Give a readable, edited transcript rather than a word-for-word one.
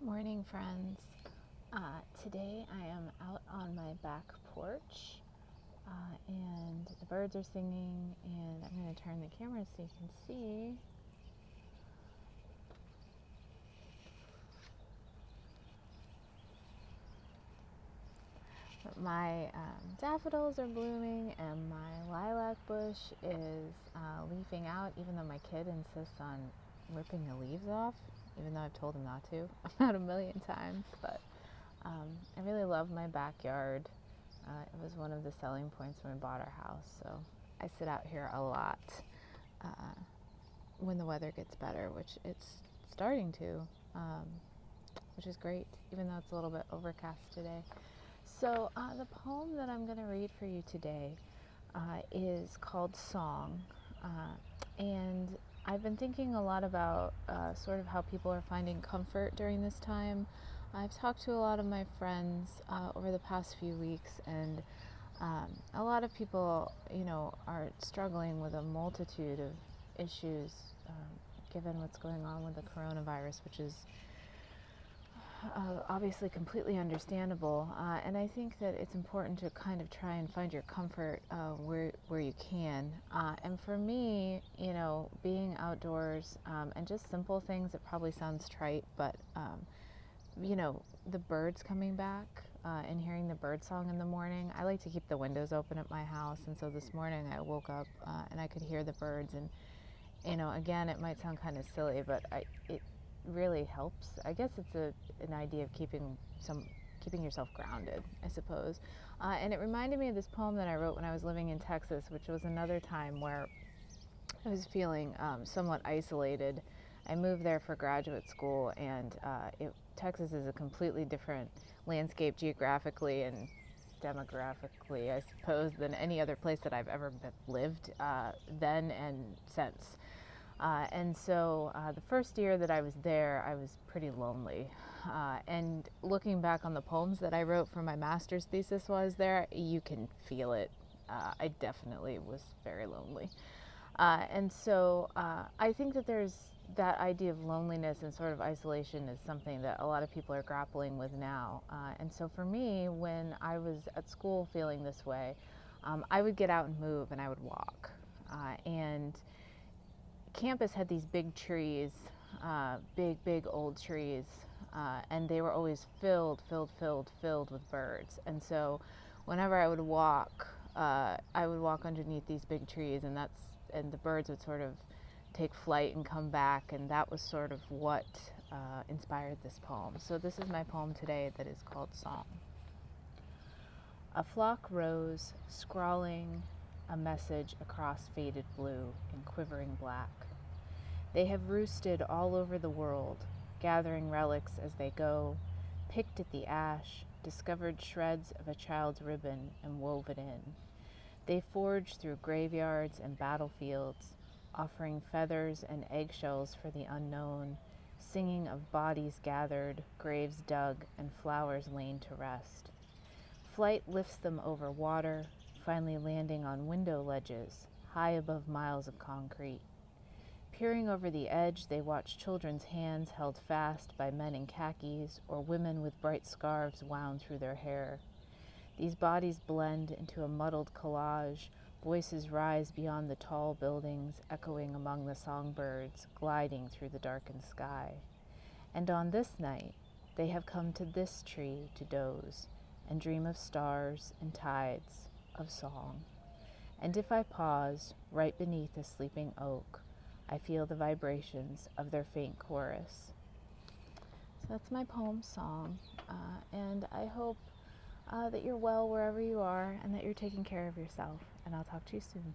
Morning, friends. Today I am out on my back porch and the birds are singing, and I'm going to turn the camera so you can see. My daffodils are blooming and my lilac bush is leafing out, even though my kid insists on ripping the leaves off, even though I've told him not to about a million times. But I really love my backyard. It was one of the selling points when we bought our house, so I sit out here a lot when the weather gets better, which it's starting to, which is great, even though it's a little bit overcast today. So the poem that I'm going to read for you today is called Song, and I've been thinking a lot about sort of how people are finding comfort during this time. I've talked to a lot of my friends over the past few weeks, and a lot of people, are struggling with a multitude of issues given what's going on with the coronavirus, which is obviously completely understandable. And I think that it's important to kind of try and find your comfort where you can. And for me, being outdoors and just simple things, it probably sounds trite, but the birds coming back and hearing the bird song in the morning. I like to keep the windows open at my house, and so this morning I woke up and I could hear the birds, and again, it might sound kind of silly, but it really helps. I guess it's an idea of keeping yourself grounded, I suppose. And it reminded me of this poem that I wrote when I was living in Texas, which was another time where I was feeling somewhat isolated. I moved there for graduate school, and Texas is a completely different landscape geographically and demographically, I suppose, than any other place that I've ever lived then and since. And so the first year that I was there, I was pretty lonely. And looking back on the poems that I wrote for my master's thesis while I was there, you can feel it. I definitely was very lonely. And so I think that there's that idea of loneliness and sort of isolation is something that a lot of people are grappling with now. And so for me, when I was at school feeling this way, I would get out and move and I would walk. And campus had these big trees, big old trees, and they were always filled with birds. And so whenever I would walk underneath these big trees, and the birds would sort of take flight and come back, and that was sort of what inspired this poem. So this is my poem today that is called Song. A flock rose, scrawling a message across faded blue in quivering black. They have roosted all over the world, gathering relics as they go, picked at the ash, discovered shreds of a child's ribbon and wove it in. They forage through graveyards and battlefields, offering feathers and eggshells for the unknown, singing of bodies gathered, graves dug, and flowers lain to rest. Flight lifts them over water, finally landing on window ledges, high above miles of concrete. Peering over the edge, they watch children's hands held fast by men in khakis or women with bright scarves wound through their hair. These bodies blend into a muddled collage. Voices rise beyond the tall buildings, echoing among the songbirds, gliding through the darkened sky. And on this night, they have come to this tree to doze and dream of stars and tides, of song. And if I pause right beneath a sleeping oak, I feel the vibrations of their faint chorus. So that's my poem, Song, and I hope that you're well wherever you are and that you're taking care of yourself, and I'll talk to you soon.